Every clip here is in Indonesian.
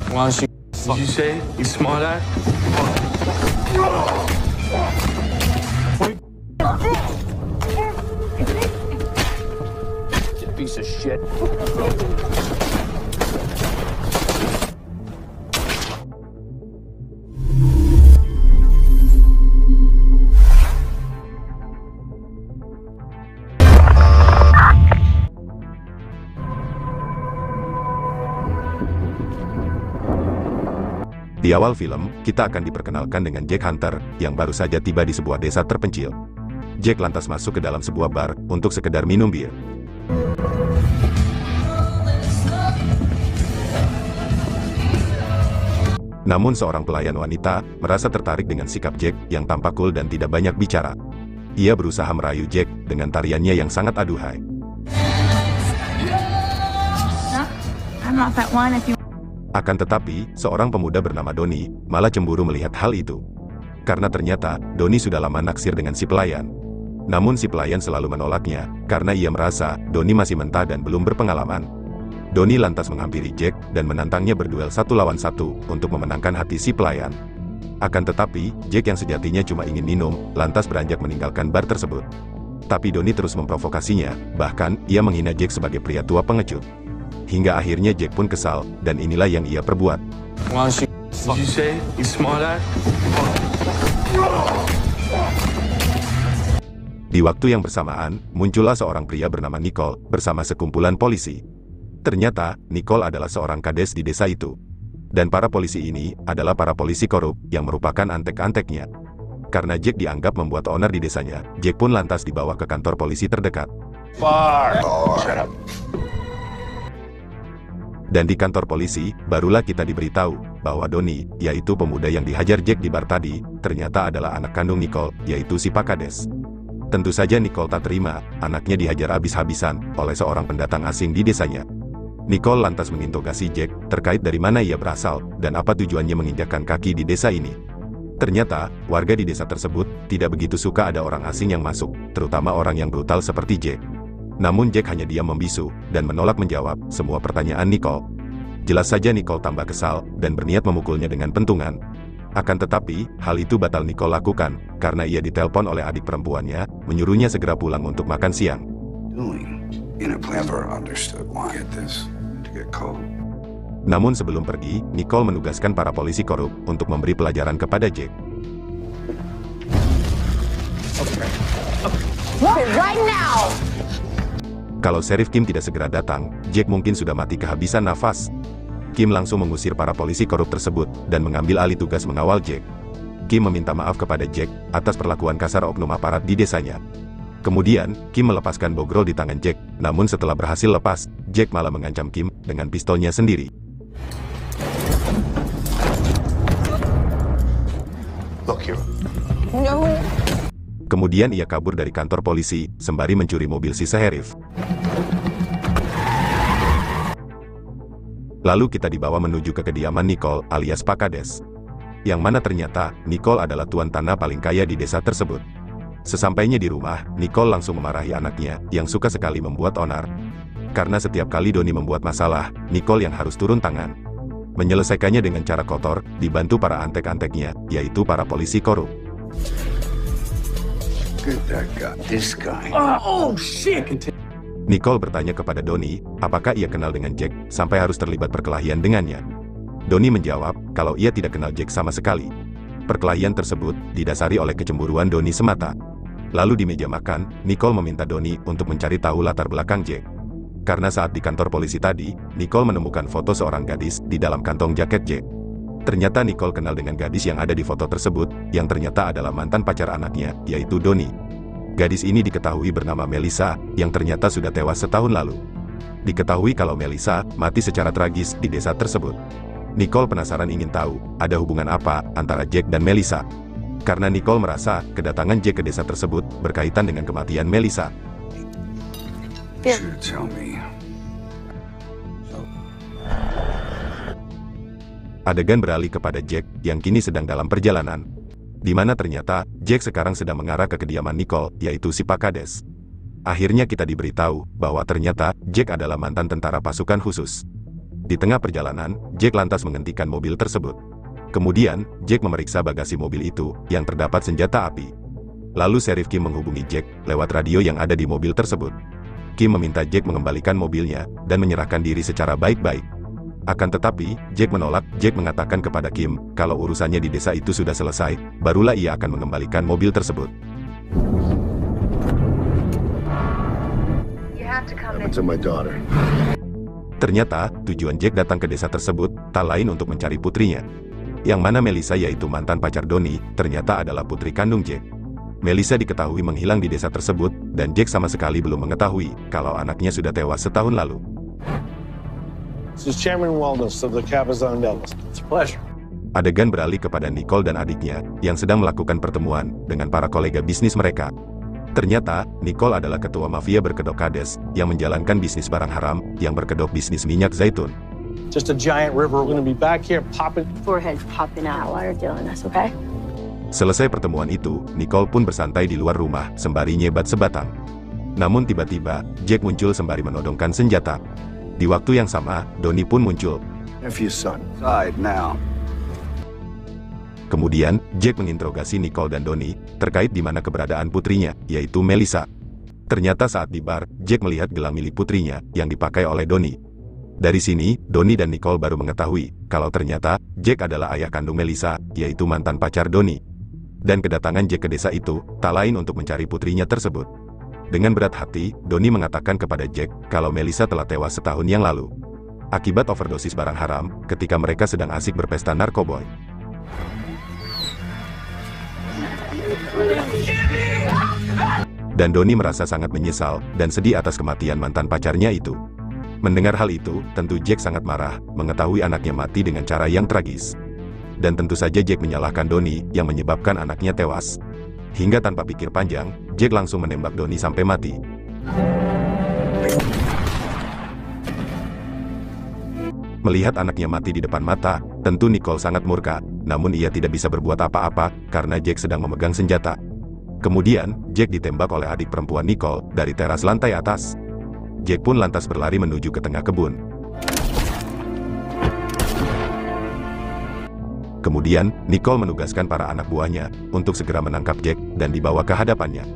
Why don't you? Did you say you smart ass? You piece of shit. Di awal film, kita akan diperkenalkan dengan Jack Hunter, yang baru saja tiba di sebuah desa terpencil. Jack lantas masuk ke dalam sebuah bar, untuk sekedar minum bir. Namun seorang pelayan wanita, merasa tertarik dengan sikap Jack, yang tampak cool dan tidak banyak bicara. Ia berusaha merayu Jack, dengan tariannya yang sangat aduhai. Akan tetapi, seorang pemuda bernama Donnie, malah cemburu melihat hal itu. Karena ternyata, Donnie sudah lama naksir dengan si pelayan. Namun si pelayan selalu menolaknya, karena ia merasa, Donnie masih mentah dan belum berpengalaman. Donnie lantas menghampiri Jack, dan menantangnya berduel 1 lawan 1, untuk memenangkan hati si pelayan. Akan tetapi, Jack yang sejatinya cuma ingin minum, lantas beranjak meninggalkan bar tersebut. Tapi Donnie terus memprovokasinya, bahkan, ia menghina Jack sebagai pria tua pengecut. Hingga akhirnya Jack pun kesal, dan inilah yang ia perbuat. Why don't you? Did you say you smart ass? Di waktu yang bersamaan, muncullah seorang pria bernama Nicole, bersama sekumpulan polisi. Ternyata, Nicole adalah seorang kades di desa itu. Dan para polisi ini, adalah para polisi korup, yang merupakan antek-anteknya. Karena Jack dianggap membuat onar di desanya, Jack pun lantas dibawa ke kantor polisi terdekat. Far. Shut up. Dan di kantor polisi, barulah kita diberitahu, bahwa Donnie, yaitu pemuda yang dihajar Jack di bar tadi, ternyata adalah anak kandung Nicole, yaitu si Pak Kades. Tentu saja Nicole tak terima, anaknya dihajar habis-habisan, oleh seorang pendatang asing di desanya. Nicole lantas menginterogasi Jack, terkait dari mana ia berasal, dan apa tujuannya menginjakkan kaki di desa ini. Ternyata, warga di desa tersebut, tidak begitu suka ada orang asing yang masuk, terutama orang yang brutal seperti Jack. Namun Jack hanya diam membisu, dan menolak menjawab semua pertanyaan Nicole. Jelas saja Nicole tambah kesal, dan berniat memukulnya dengan pentungan. Akan tetapi, hal itu batal Nicole lakukan, karena ia ditelepon oleh adik perempuannya, menyuruhnya segera pulang untuk makan siang. Namun sebelum pergi, Nicole menugaskan para polisi korup, untuk memberi pelajaran kepada Jack. Right now! Kalau Sheriff Kim tidak segera datang, Jack mungkin sudah mati kehabisan nafas. Kim langsung mengusir para polisi korup tersebut, dan mengambil alih tugas mengawal Jack. Kim meminta maaf kepada Jack, atas perlakuan kasar oknum aparat di desanya. Kemudian, Kim melepaskan bogrol di tangan Jack, namun setelah berhasil lepas, Jack malah mengancam Kim, dengan pistolnya sendiri. Look here. No. Kemudian ia kabur dari kantor polisi, sembari mencuri mobil si sheriff. Lalu kita dibawa menuju ke kediaman Nicole alias Pak Kades. Yang mana ternyata, Nicole adalah tuan tanah paling kaya di desa tersebut. Sesampainya di rumah, Nicole langsung memarahi anaknya, yang suka sekali membuat onar. Karena setiap kali Donnie membuat masalah, Nicole yang harus turun tangan. Menyelesaikannya dengan cara kotor, dibantu para antek-anteknya, yaitu para polisi korup. Oh shit! Nicole bertanya kepada Donnie, apakah ia kenal dengan Jack, sampai harus terlibat perkelahian dengannya. Donnie menjawab, kalau ia tidak kenal Jack sama sekali. Perkelahian tersebut, didasari oleh kecemburuan Donnie semata. Lalu di meja makan, Nicole meminta Donnie untuk mencari tahu latar belakang Jack. Karena saat di kantor polisi tadi, Nicole menemukan foto seorang gadis, di dalam kantong jaket Jack. Ternyata Nicole kenal dengan gadis yang ada di foto tersebut, yang ternyata adalah mantan pacar anaknya, yaitu Donnie. Gadis ini diketahui bernama Melissa, yang ternyata sudah tewas setahun lalu. Diketahui kalau Melissa mati secara tragis di desa tersebut. Nicole penasaran ingin tahu, ada hubungan apa antara Jack dan Melissa. Karena Nicole merasa, kedatangan Jack ke desa tersebut, berkaitan dengan kematian Melissa. Adegan beralih kepada Jack, yang kini sedang dalam perjalanan. Di mana ternyata, Jack sekarang sedang mengarah ke kediaman Nicole, yaitu si Pak Kades. Akhirnya kita diberitahu, bahwa ternyata, Jack adalah mantan tentara pasukan khusus. Di tengah perjalanan, Jack lantas menghentikan mobil tersebut. Kemudian, Jack memeriksa bagasi mobil itu, yang terdapat senjata api. Lalu Sheriff Kim menghubungi Jack, lewat radio yang ada di mobil tersebut. Kim meminta Jack mengembalikan mobilnya, dan menyerahkan diri secara baik-baik. Akan tetapi, Jack menolak. Jack mengatakan kepada Kim, kalau urusannya di desa itu sudah selesai, barulah ia akan mengembalikan mobil tersebut. To my daughter. Ternyata, tujuan Jack datang ke desa tersebut, tak lain untuk mencari putrinya. Yang mana Melissa, yaitu mantan pacar Donnie, ternyata adalah putri kandung Jack. Melissa diketahui menghilang di desa tersebut, dan Jack sama sekali belum mengetahui kalau anaknya sudah tewas setahun lalu. This is Chairman Wellness of the Cabazon Dallas. It's a pleasure. Adegan beralih kepada Nicole dan adiknya, yang sedang melakukan pertemuan dengan para kolega bisnis mereka. Ternyata, Nicole adalah ketua mafia berkedok kades, yang menjalankan bisnis barang haram, yang berkedok bisnis minyak zaitun. Just a giant river. We're going to be back here popping. Forehead's popping out while you're doing this, okay? Selesai pertemuan itu, Nicole pun bersantai di luar rumah, sembari nyebat sebatang. Namun tiba-tiba, Jack muncul sembari menodongkan senjata. Di waktu yang sama, Donnie pun muncul. Nephew's son. Side now. Kemudian, Jack menginterogasi Nicole dan Donnie terkait di mana keberadaan putrinya, yaitu Melissa. Ternyata saat di bar, Jack melihat gelang milik putrinya yang dipakai oleh Donnie. Dari sini, Donnie dan Nicole baru mengetahui kalau ternyata Jack adalah ayah kandung Melissa, yaitu mantan pacar Donnie. Dan kedatangan Jack ke desa itu tak lain untuk mencari putrinya tersebut. Dengan berat hati, Donnie mengatakan kepada Jack kalau Melissa telah tewas setahun yang lalu akibat overdosis barang haram ketika mereka sedang asik berpesta narkoboy. Dan Donnie merasa sangat menyesal dan sedih atas kematian mantan pacarnya itu. Mendengar hal itu, tentu Jack sangat marah mengetahui anaknya mati dengan cara yang tragis. Dan tentu saja Jack menyalahkan Donnie yang menyebabkan anaknya tewas. Hingga tanpa pikir panjang, Jack langsung menembak Donnie sampai mati. Melihat anaknya mati di depan mata, tentu Nicole sangat murka, namun ia tidak bisa berbuat apa-apa karena Jack sedang memegang senjata. Kemudian, Jack ditembak oleh adik perempuan Nicole dari teras lantai atas. Jack pun lantas berlari menuju ke tengah kebun. Kemudian, Nicole menugaskan para anak buahnya untuk segera menangkap Jack dan dibawa ke hadapannya.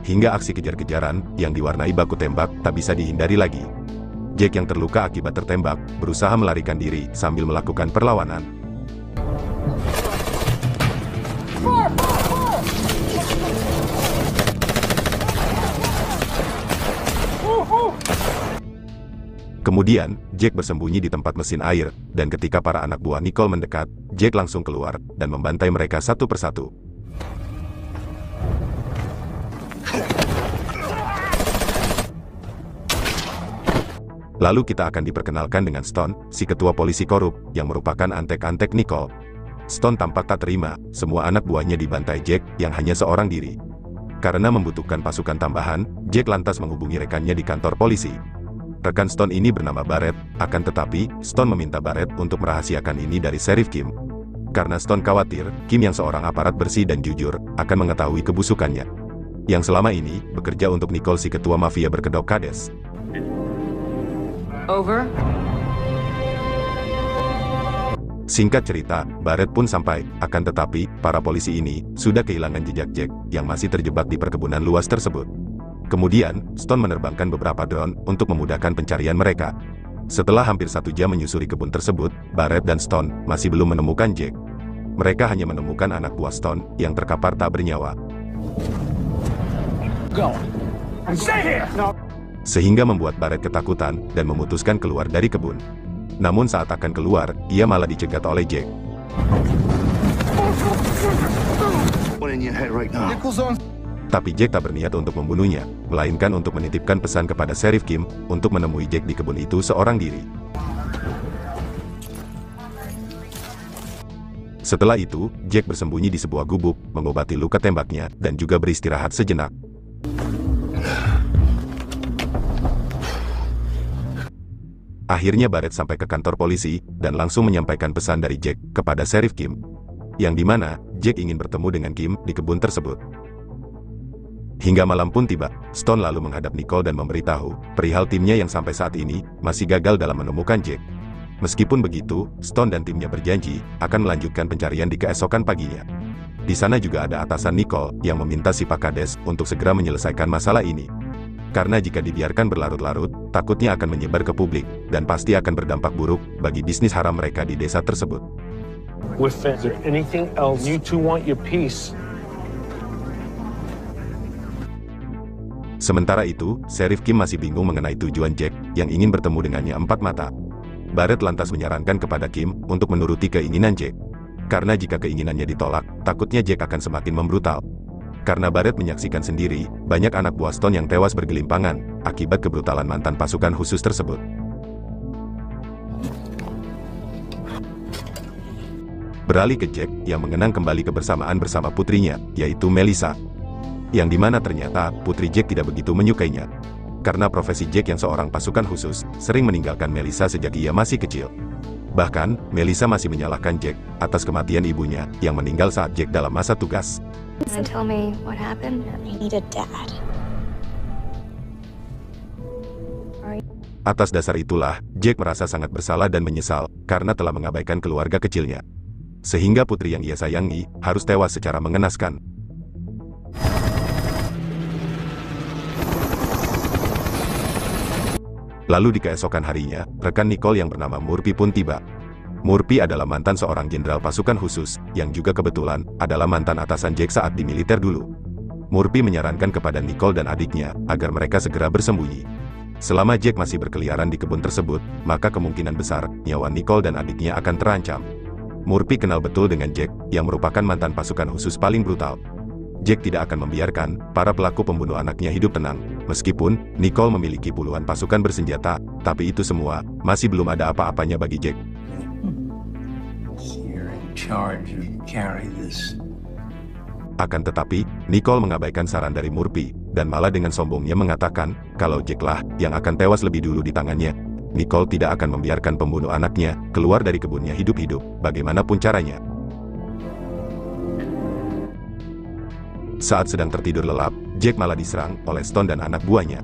Hingga aksi kejar-kejaran yang diwarnai baku tembak tak bisa dihindari lagi. Jack yang terluka akibat tertembak berusaha melarikan diri sambil melakukan perlawanan. Kemudian, Jack bersembunyi di tempat mesin air, dan ketika para anak buah Nicole mendekat, Jack langsung keluar dan membantai mereka satu persatu. Lalu kita akan diperkenalkan dengan Stone, si ketua polisi korup, yang merupakan antek-antek Nicole. Stone tampak tak terima, semua anak buahnya dibantai Jack, yang hanya seorang diri. Karena membutuhkan pasukan tambahan, Jack lantas menghubungi rekannya di kantor polisi. Rekan Stone ini bernama Barrett, akan tetapi, Stone meminta Barrett untuk merahasiakan ini dari Sheriff Kim. Karena Stone khawatir, Kim yang seorang aparat bersih dan jujur, akan mengetahui kebusukannya. Yang selama ini, bekerja untuk Nicole si ketua mafia berkedok kades. Over. Singkat cerita, Barrett pun sampai, akan tetapi, para polisi ini, sudah kehilangan jejak Jack, yang masih terjebak di perkebunan luas tersebut. Kemudian, Stone menerbangkan beberapa drone untuk memudahkan pencarian mereka. Setelah hampir 1 jam menyusuri kebun tersebut, Barrett dan Stone masih belum menemukan Jack. Mereka hanya menemukan anak buah Stone yang terkapar tak bernyawa. Go. Stay here. No. Sehingga membuat Barrett ketakutan dan memutuskan keluar dari kebun. Namun saat akan keluar, ia malah dicegat oleh Jack. What in your head right now? Tapi Jack tak berniat untuk membunuhnya, melainkan untuk menitipkan pesan kepada Sheriff Kim untuk menemui Jack di kebun itu seorang diri. Setelah itu, Jack bersembunyi di sebuah gubuk, mengobati luka tembaknya, dan juga beristirahat sejenak. Akhirnya Barrett sampai ke kantor polisi, dan langsung menyampaikan pesan dari Jack kepada Sheriff Kim. Yang dimana, Jack ingin bertemu dengan Kim di kebun tersebut. Hingga malam pun tiba, Stone lalu menghadap Nicole dan memberitahu perihal timnya yang sampai saat ini masih gagal dalam menemukan Jack. Meskipun begitu, Stone dan timnya berjanji akan melanjutkan pencarian di keesokan paginya. Di sana juga ada atasan Nicole yang meminta si Pak Kades untuk segera menyelesaikan masalah ini. Karena jika dibiarkan berlarut-larut, takutnya akan menyebar ke publik dan pasti akan berdampak buruk bagi bisnis haram mereka di desa tersebut. With it, is there anything else you two want your piece? Sementara itu, Sheriff Kim masih bingung mengenai tujuan Jack yang ingin bertemu dengannya empat mata. Barrett lantas menyarankan kepada Kim untuk menuruti keinginan Jack. Karena jika keinginannya ditolak, takutnya Jack akan semakin membrutal. Karena Barrett menyaksikan sendiri, banyak anak buah Stone yang tewas bergelimpangan akibat kebrutalan mantan pasukan khusus tersebut. Beralih ke Jack yang mengenang kembali kebersamaan bersama putrinya, yaitu Melissa. Yang dimana ternyata putri Jack tidak begitu menyukainya. Karena profesi Jack yang seorang pasukan khusus, sering meninggalkan Melissa sejak ia masih kecil. Bahkan, Melissa masih menyalahkan Jack atas kematian ibunya yang meninggal saat Jack dalam masa tugas. Tell me what happened. I need a dad. Atas dasar itulah, Jack merasa sangat bersalah dan menyesal karena telah mengabaikan keluarga kecilnya. Sehingga putri yang ia sayangi harus tewas secara mengenaskan. Lalu di keesokan harinya, rekan Nicole yang bernama Murphy pun tiba. Murphy adalah mantan seorang jenderal pasukan khusus, yang juga kebetulan adalah mantan atasan Jack saat di militer dulu. Murphy menyarankan kepada Nicole dan adiknya agar mereka segera bersembunyi. Selama Jack masih berkeliaran di kebun tersebut, maka kemungkinan besar nyawa Nicole dan adiknya akan terancam. Murphy kenal betul dengan Jack, yang merupakan mantan pasukan khusus paling brutal. Jack tidak akan membiarkan para pelaku pembunuh anaknya hidup tenang. Meskipun Nicole memiliki puluhan pasukan bersenjata, tapi itu semua masih belum ada apa-apanya bagi Jack. Akan tetapi, Nicole mengabaikan saran dari Murphy, dan malah dengan sombongnya mengatakan kalau Jack lah yang akan tewas lebih dulu di tangannya. Nicole tidak akan membiarkan pembunuh anaknya keluar dari kebunnya hidup-hidup, bagaimanapun caranya. Saat sedang tertidur lelap, Jack malah diserang oleh Stone dan anak buahnya.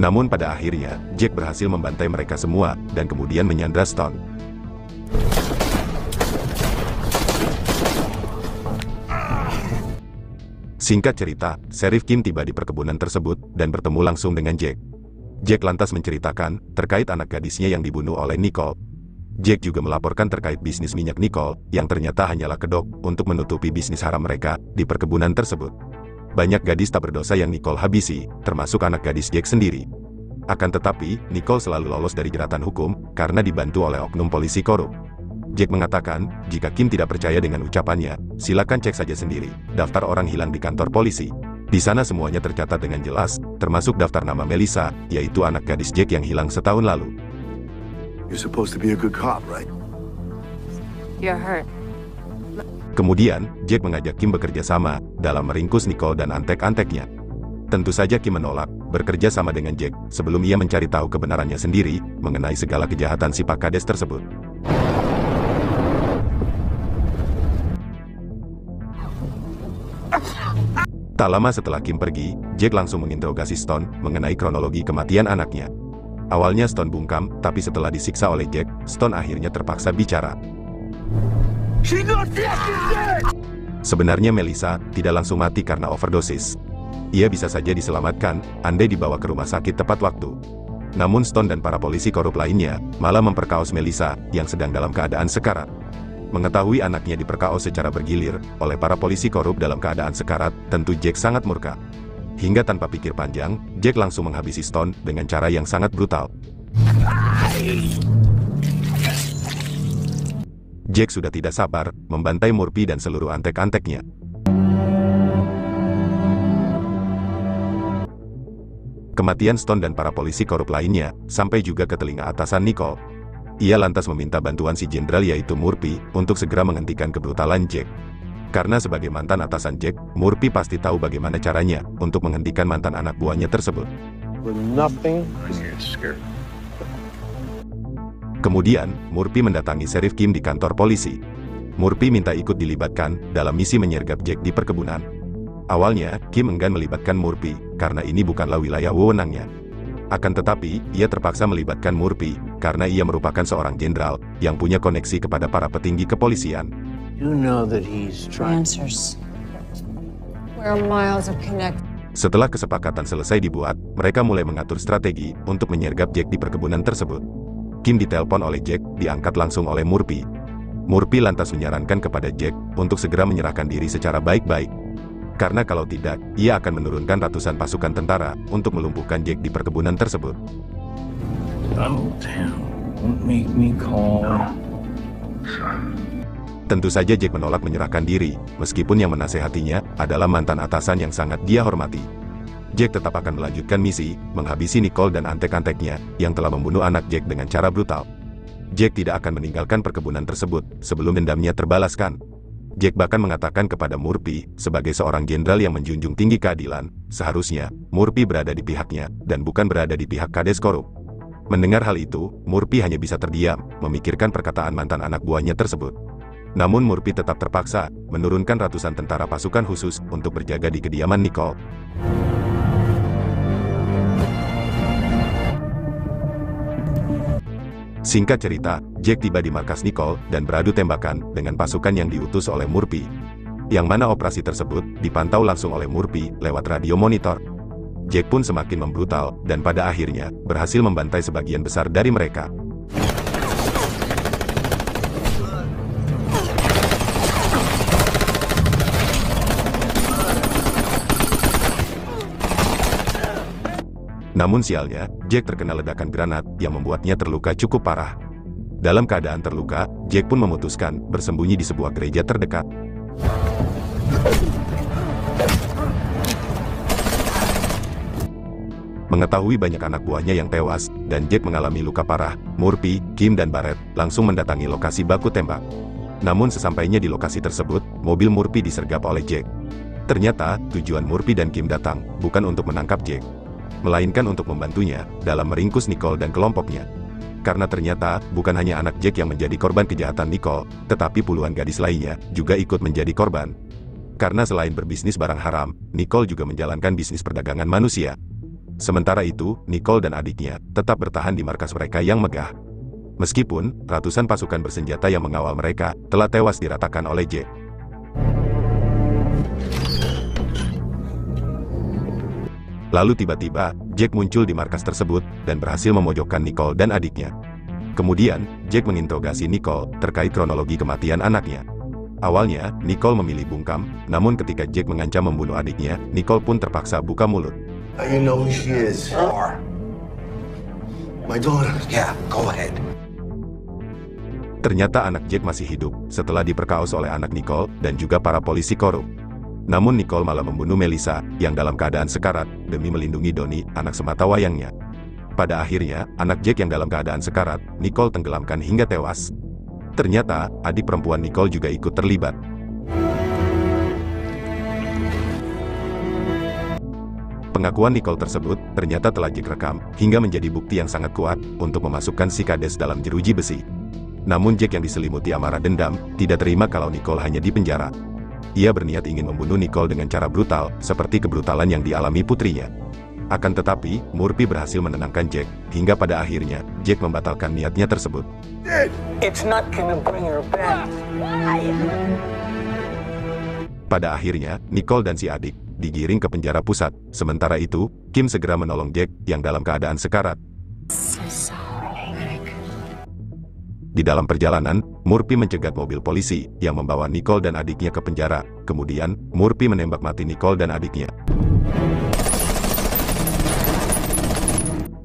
Namun pada akhirnya, Jack berhasil membantai mereka semua dan kemudian menyandra Stone. Singkat cerita, Sheriff Kim tiba di perkebunan tersebut dan bertemu langsung dengan Jack. Jack lantas menceritakan terkait anak gadisnya yang dibunuh oleh Nicole. Jack juga melaporkan terkait bisnis minyak Nicole yang ternyata hanyalah kedok untuk menutupi bisnis haram mereka di perkebunan tersebut. Banyak gadis tak berdosa yang Nicole habisi, termasuk anak gadis Jack sendiri. Akan tetapi, Nicole selalu lolos dari jeratan hukum karena dibantu oleh oknum polisi korup. Jack mengatakan, jika Kim tidak percaya dengan ucapannya, silakan cek saja sendiri daftar orang hilang di kantor polisi. Di sana semuanya tercatat dengan jelas, termasuk daftar nama Melissa, yaitu anak gadis Jack yang hilang setahun lalu. You're supposed to be a good cop, right? You're hurt. Kemudian, Jack mengajak Kim bekerja sama dalam meringkus Nicole dan antek-anteknya. Tentu saja Kim menolak bekerja sama dengan Jack sebelum ia mencari tahu kebenarannya sendiri mengenai segala kejahatan si Pak Kades tersebut. Tak lama setelah Kim pergi, Jack langsung menginterogasi Stone mengenai kronologi kematian anaknya. Awalnya Stone bungkam, tapi setelah disiksa oleh Jack, Stone akhirnya terpaksa bicara. Sebenarnya Melissa tidak langsung mati karena overdosis. Ia bisa saja diselamatkan, andai dibawa ke rumah sakit tepat waktu. Namun Stone dan para polisi korup lainnya malah memperkaos Melissa yang sedang dalam keadaan sekarat. Mengetahui anaknya diperkaos secara bergilir oleh para polisi korup dalam keadaan sekarat, tentu Jack sangat murka. Hingga tanpa pikir panjang, Jack langsung menghabisi Stone dengan cara yang sangat brutal. Jack sudah tidak sabar membantai Murphy dan seluruh antek-anteknya. Kematian Stone dan para polisi korup lainnya sampai juga ke telinga atasan Nicole. Ia lantas meminta bantuan si jenderal yaitu Murphy untuk segera menghentikan kebrutalan Jack. Karena sebagai mantan atasan Jack, Murphy pasti tahu bagaimana caranya untuk menghentikan mantan anak buahnya tersebut. Kemudian, Murphy mendatangi Sheriff Kim di kantor polisi. Murphy minta ikut dilibatkan dalam misi menyergap Jack di perkebunan. Awalnya, Kim enggan melibatkan Murphy, karena ini bukanlah wilayah wewenangnya. Akan tetapi, ia terpaksa melibatkan Murphy, karena ia merupakan seorang jenderal yang punya koneksi kepada para petinggi kepolisian. You know that he's trying. Answers. We're miles of connect. Setelah kesepakatan selesai dibuat, mereka mulai mengatur strategi untuk menyergap Jack di perkebunan tersebut. Kim ditelepon oleh Jack, diangkat langsung oleh Murphy. Murphy lantas menyarankan kepada Jack untuk segera menyerahkan diri secara baik-baik. Karena kalau tidak, ia akan menurunkan ratusan pasukan tentara untuk melumpuhkan Jack di perkebunan tersebut. Oh, damn. Don't make me call. Tentu saja Jack menolak menyerahkan diri, meskipun yang menasehatinya adalah mantan atasan yang sangat dia hormati. Jack tetap akan melanjutkan misi, menghabisi Nicole dan antek-anteknya, yang telah membunuh anak Jack dengan cara brutal. Jack tidak akan meninggalkan perkebunan tersebut, sebelum dendamnya terbalaskan. Jack bahkan mengatakan kepada Murphy, sebagai seorang jenderal yang menjunjung tinggi keadilan, seharusnya Murphy berada di pihaknya, dan bukan berada di pihak kades korup. Mendengar hal itu, Murphy hanya bisa terdiam, memikirkan perkataan mantan anak buahnya tersebut. Namun Murphy tetap terpaksa menurunkan ratusan tentara pasukan khusus untuk berjaga di kediaman Nicole. Singkat cerita, Jack tiba di markas Nicole dan beradu tembakan dengan pasukan yang diutus oleh Murphy. Yang mana operasi tersebut dipantau langsung oleh Murphy lewat radio monitor. Jack pun semakin membrutal dan pada akhirnya berhasil membantai sebagian besar dari mereka. Namun sialnya, Jack terkena ledakan granat yang membuatnya terluka cukup parah. Dalam keadaan terluka, Jack pun memutuskan bersembunyi di sebuah gereja terdekat. Mengetahui banyak anak buahnya yang tewas, dan Jack mengalami luka parah, Murphy, Kim dan Barrett langsung mendatangi lokasi baku tembak. Namun sesampainya di lokasi tersebut, mobil Murphy disergap oleh Jack. Ternyata, tujuan Murphy dan Kim datang bukan untuk menangkap Jack, melainkan untuk membantunya dalam meringkus Nicole dan kelompoknya. Karena ternyata, bukan hanya anak Jack yang menjadi korban kejahatan Nicole, tetapi puluhan gadis lainnya juga ikut menjadi korban. Karena selain berbisnis barang haram, Nicole juga menjalankan bisnis perdagangan manusia. Sementara itu, Nicole dan adiknya tetap bertahan di markas mereka yang megah. Meskipun, ratusan pasukan bersenjata yang mengawal mereka telah tewas diratakan oleh Jack. Lalu tiba-tiba, Jack muncul di markas tersebut, dan berhasil memojokkan Nicole dan adiknya. Kemudian, Jack menginterogasi Nicole terkait kronologi kematian anaknya. Awalnya, Nicole memilih bungkam, namun ketika Jack mengancam membunuh adiknya, Nicole pun terpaksa buka mulut. You know who she is. My daughter. Yeah, go ahead. Ternyata anak Jack masih hidup, setelah diperkaos oleh anak Nicole, dan juga para polisi korup. Namun Nicole malah membunuh Melissa, yang dalam keadaan sekarat, demi melindungi Donnie, anak sematawayangnya. Pada akhirnya, anak Jack yang dalam keadaan sekarat, Nicole tenggelamkan hingga tewas. Ternyata, adik perempuan Nicole juga ikut terlibat. Pengakuan Nicole tersebut, ternyata telah Jack rekam, hingga menjadi bukti yang sangat kuat, untuk memasukkan si kades dalam jeruji besi. Namun Jack yang diselimuti amarah dendam, tidak terima kalau Nicole hanya dipenjara. Ia berniat ingin membunuh Nicole dengan cara brutal, seperti kebrutalan yang dialami putrinya. Akan tetapi, Murphy berhasil menenangkan Jack, hingga pada akhirnya, Jack membatalkan niatnya tersebut. It's not gonna bring her back. Pada akhirnya, Nicole dan si adik digiring ke penjara pusat. Sementara itu, Kim segera menolong Jack yang dalam keadaan sekarat. Di dalam perjalanan, Murphy mencegat mobil polisi yang membawa Nicole dan adiknya ke penjara. Kemudian, Murphy menembak mati Nicole dan adiknya.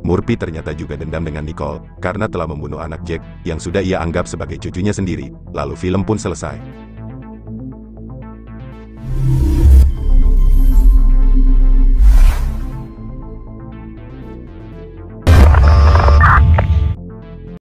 Murphy ternyata juga dendam dengan Nicole karena telah membunuh anak Jack yang sudah ia anggap sebagai cucunya sendiri. Lalu film pun selesai.